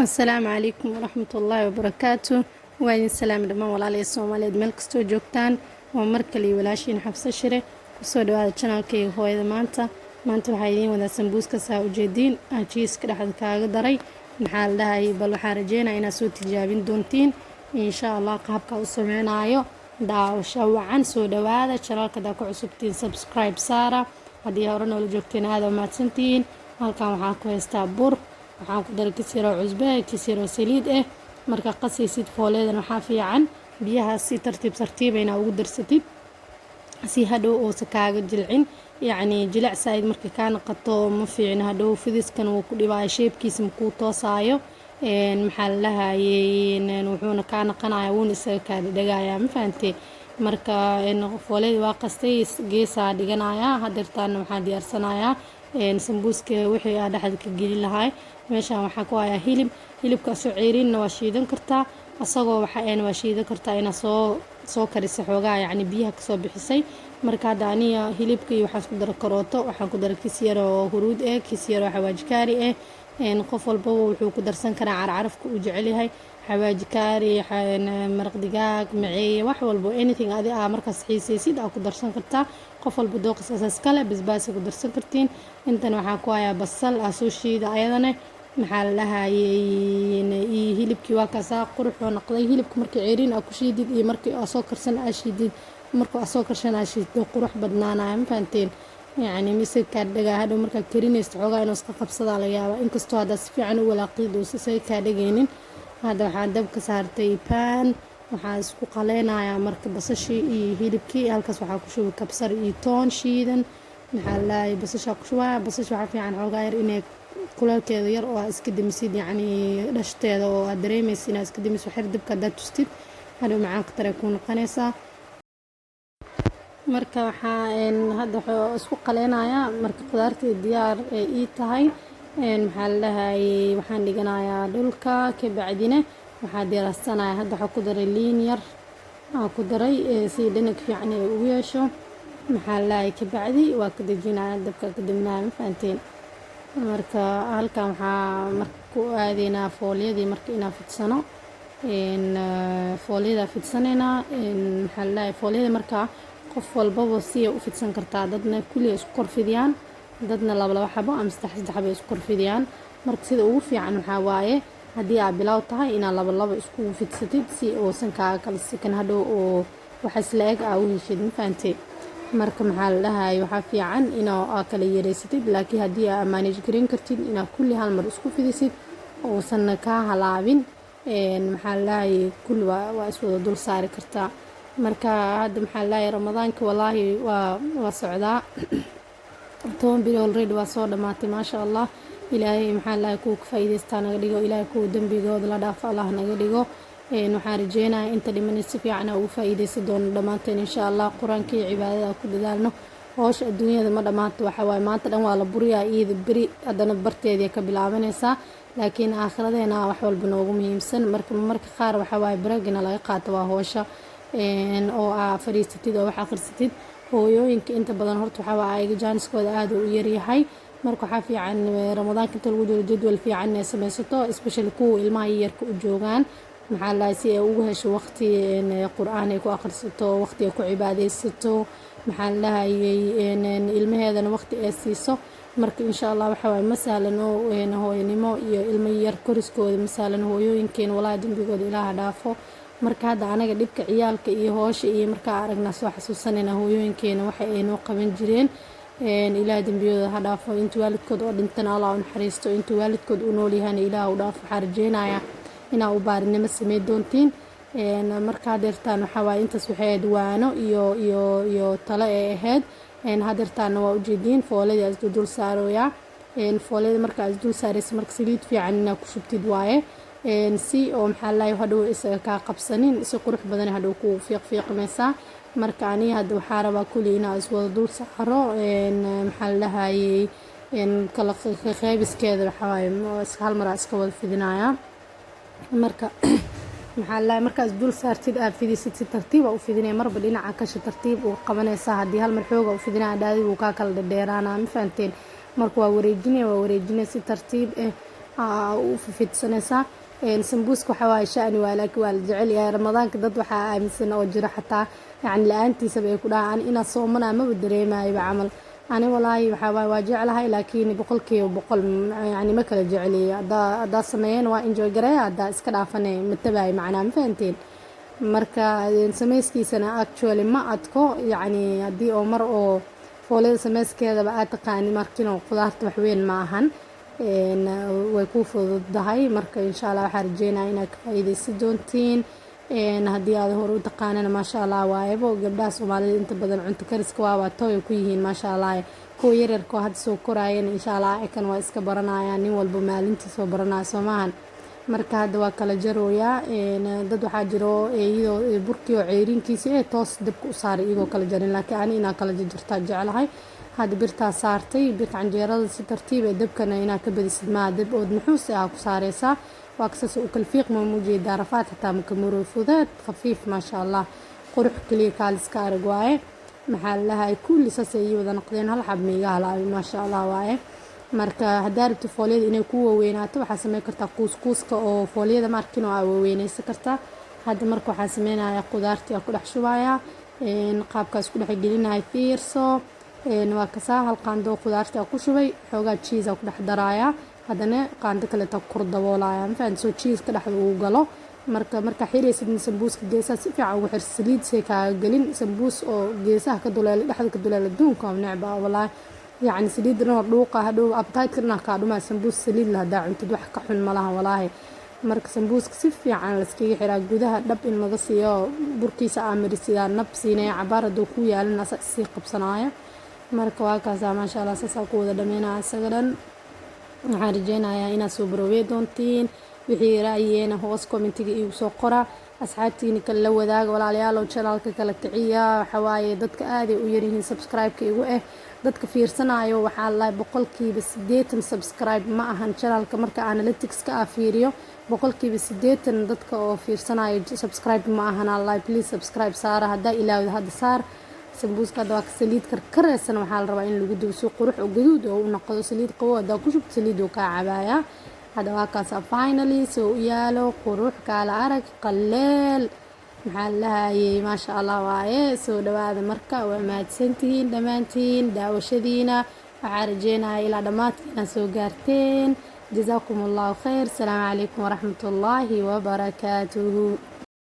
السلام عليكم ورحمة الله وبركاته. وين السلام دمان والله الصوماليد مeel kastoo joogtaan waa mar kale walaashiin xabso shire kusoo dhawaada channelkayga hooyada maanta waxaa idiin wadaa sambuuska saa ujeediin jiiska dhexda kaaga daray maxaa la dhahay bal waxaan rajeynayaa inaad soo tijaabin doontiin insha Allah qaabka u sameynaayo daawasho wacan soo dhawaada channelka daa ku cusubtiin subscribe saara haddii hore noola joogteen aad u mahadsantihiin halkan waxaan ku haystaa bur waxaan ku daray kisiro cusbe kisiro saliid marka qasaysid fooleedan waxaa fiican biyaha si tartiib ina ugu darsatid si hadhow oo kaaga jilcin yacni jilac saaid marka ka noqoto ma fiicna hadhow fidiskan uu ku dhibaayo sheebkiisa ma ku toosaayo maxaa la lahayay wuxuuna ka noqonayaa wuuna isaga ka dhagayaa ma fahantay marka fooleed waa qastay geesaa dhiganayaa hadeertaan waxaan diyaarsanayaa sambuuska wixii aan dhexda ka gelin lahaa meeshaan waxaan ku hayaa hilibka soo ceerinna waa shiidan kartaa asagoo waa shiidan kartaa ina soo karisa xoogaa yacni biyaha kasoo bixisay marka hadda aniga hilibka iyo waxaan isku dara karooto waxaan ku dara kis yar oo huruud kis yar oo xawaaji kaari qof walbaba wuxuu ku darsan karaa carcarafka uu jecel yahay xawaaji kaari maraq digaag maceeye wax walbo anything adi markaas xiisaysid ku darsan kartaa qof walba dooqis asaas kale basbaas ku darsan kartiin intan waxaan ku hayaa basal soo shiida ayadana maxaa la lahayay hilibkii waa kaasa quruxoo noqday hilibka markii ceeriin ku shiidid iyo markii soo karsan shiidid markii soo karshan shiidid qurux badnaanaya ma fahanteen يعني مسك دغا هادو marka karinaysto xogaa inuu iska qabsada laga yaabaa inkastoo hada si fiican u walaaqid oo say ka dhageenin hada waxaan dabka saartay pan waxaan isku qaleynayaa marka basashii iyo hilibkii halkaas waxaa ku shubay kabsar iyo toon shiidan maxaa la basasha ku shubaa basasha waxa fiican xogaa yar inay kulaalkeeda yar oo iska damisid yani dhashteeda oo aad dareemaysid inaad iska damiso xir dabka dad tustid hada macaan qatare ku noqonaysa marka waxaan hadda isku qaleynayaa marka qudaarta diyaar ii tahay maxaa la lahayay waxaan dhiganayaa dhulka ka bacdina waxaa diyaarsanayaa hadda waxaa ku daray liin yar ku daray si dhanag fiican u yeesho maxaa la lahayay ka bacdi waa ka dejinayaa dabka ka dibnaa ma fahanteen marka halkan waxaa marka ku aadeynaa foolyadii marka inaan fidsano foolyada fidsanayna maxaa la lahayay foolyada marka qof walbaba si u fidsan kartaa dadna kulli isku korfidiyaan dadna laba xabo ama saddex xabo isku korfidiyaan marka sida ugu fiican waxa waaye hadii aad bilow tahay ina laba isku fidsatid si oo sankaaga kala sikan hadhow oo waxa isla eg u heshid ma fahanteen marka maxaa la dhahay waxa fiican ina kala yareysatid laakiin hadii aad manage garin kartid ina kulli hal mar isku fidisid oo san ka halaabin maxaa la dhahay kulli waa isku dul saari kartaa marka hadda maxaa la ramadaanka wallahi waa socdaa toon bil already waa soo dhamaatay ma sha Allah ilaahay maxaa la ku faa'iideystaa naga dhigo ilaahay ku dambigooda la dhaaf Allah naga dhigo waxaan rajeynayaa inta dhiman si fiican ugu faa'iideysan doono dhamaanteen insha Allah quraanka iyo cibaadada ku dadaalno hoosh adduunyada ma dhamaato waxa waay maanta dhan waa la buriyaa iida bari hadana barteedii ka bilaabanaysaa laakiin aakhiradeena wax walba noogu muhiimsan marka qaar waxa waay baragina laga qaato waa hoosha oo fariisatid oo wax akhrisatid hooyooyinka inta badan horta waxa ay jaaniskooda aad u yar yahay marka waxa fiican ramadaanka inta lagu jiro jadwal fiican ay samaysato especially kuwa ilmaha yarka u joogaan maxaa la si ay ugu hesho waqti quraan ay ku akhrisato waqti ay ku cibaadeysato maxaa la hayay ilmaheedana waqti ay siiso marka insha Allah waxa way masaalan oo hooyanimo iyo ilmo yar koriskooda masaalan hooyooyinkeen walaa dambigooda Ilaaha dhaafo marka hadda anaga dhibka ciyaalka iyo hoosha iyo marka aragna soo xasuusanayna hooyooyinkeena waxa ay noo qaban jireen Ilaahay dambiyada ha dhaafo inta waalidkood oo dhintan Allah u naxariisto inta waalidkood u nool yahay Ilaahay u dhaafo xarjeenaya ina u baarinimo sameey doontiin marka deertaan waxa waay intaas waxay duwaano iyo talo ay ahayd hadeertaan waa u jeedin foolada is dul saarooya foolada marka is dul saaraysa marka saliid fiican ina ku shubtid waaye si oo maxaa la hadhow isaga ka qabsanin si qurux badan hadhow ku fiiqmaysa marka aniga hadda waxa rabaa kulli inaa is wada dul saaro maxaa la hayay kala qaybiskeeda waxa waay hal mar iska wada fidinaya marka maxaa la markaas dul saartid aad fidisid si tartiib u fidinay marba dhinaca ka tartiib u qabanaysa hadii hal mar xoog u fidinaa daadii uu ka kala dheeraana ma fahanteen marka waa wareejinay si tartiib u fidsanaysaa. sambuuska waxaa waaye shani waa laakiin waa la jecel yahay ramadaanka. dad waxaa aaminsan oo jira xataa yacni la-aantiisaba ay ku dhahaan inaad soomanaa maba dareemaayaba camal. ani walaahi waxaa waaye waa jeclahay laakiin boqolkiiba boqol yani ma kala jeceliyo. haddaa sameeyeen waa enjoy gareeya, haddaa iska dhaafane ma tabaayo macnaa, ma fahanteen. marka sameyskiisana actually ma adko yacni haddii oo mar oo foolada sameyskeedaba aad taqaani markiinoo qudaarta waxweyn ma ahan, way ku fududahay. marka insha allah waxaa rajeynaya inaad ka faa'iidaysan doontiin. haddii aad hore u taqaanana maasha allah waayabo gabdhaha soomaalida inta badan cunto kariska waa tooy ku yihiin maasha allah. kuwa yaryarkoo hadda soo koraayeen insha allah kan waa iska baranayaan, nin walba maalintiisoo baranaya soo maahan. marka hadda waa kala jarooyaa. dad waxaa jiro iyadoo burkii oo ceyrinkiisa toos dabka u saaray iyagoo kala jarin, laakiin ani inaa kala jarjartaa jeclahay. hadda birtaa saartay, birta canjeerada si tartiib dabkana inaa ka badisid maa, dab ood nuxuus ku saareysaa. waa kasas u kala fiiq ma muujeedaa, rafaad xataa makamuro, fudeed khafiif maasha allah, qurux kaliya kaaliska arag waaye. maxaa lalahay kulli saas ay wada noqdeen, hal xab miiga halaabay maasha allah waaye. marka haddaa rabto fooliyada inay ku waaweynaato waxaa sameyn kartaa kuuskuuska oo fooliyada markin oo aa waaweynaysan kartaa. hadda marka waxaa sameynaya qudaartii ku dhex shubayaa, qaabkaas ku dhex gelinaya fiirso. waa kasaa hal qaando qudaartii ku shubay, xoogaa cheese ku dhex daraaya, haddana qaando kale ta kur daboolaya, ma fahanti, soo cheese ka dhexda uu galo. marka xiraysid sambuuska geesaha si fiican ugu xir, saliid say kaaga gelin. sambuus oo geesaha ka duleela dhexda ka duleela duunka oo necba wallaahi, yacni saliid dhanoo dhuuqa hadhow abtaytka dhanaa kaa dhumaa. sambuus saliid la haddaa cuntid wax ka xun malaha walaahi. marka sambuuska si fiican layskaga xiraa, gudaha dhab in laga siiyo, burkiisa aamirisiyaa nab siinaya cabaar hadduu ku yaalin asa sii qabsanaayo. marka waa kaasaa maasha allah saasaa ku wada dhameynaya isaga dhan. waxaan rajeynayaa inaad soo baroobey doontiin. wixii ra'yigeena hoos commentiga iigu soo qora, asxaabtiina kale la wadaaga walaalayaalow, channelka kala kiciya. waxawaaye dadka aaday u yaryihiin subscribe-ka igu dadka fiirsanayo waxaa la boqolkiiba 80 subscribe ma ahan channelka. marka analytics-ka fiiriyo boqolkiiba 80 dadka oo fiirsanayo subscribe ma ahan. allah please subscribe saara, haddaa ilaawda hadda saar. sambuuska hadda waa ka saliid karkaraysan, waxaa la rabaa in lagu dubo si qurux oo gaduud oo u noqdo. saliid qabow haddaa ku shubto saliid uu kaa cabaaya. hadda waa kaasa finally soo u yaalo qurux kaala arag qaleel, maxaa lahayay maasha allah waaye. soo dhawaada marka, waa mahadsantihiin dhammaantiin daawashadiina. waxaa rajeynaya ilaa dhammaadka inaad soo gaarteen. jazaakum allahu khayr. asalaamu calaykum waraxmatullaahi wabarakaatuhu.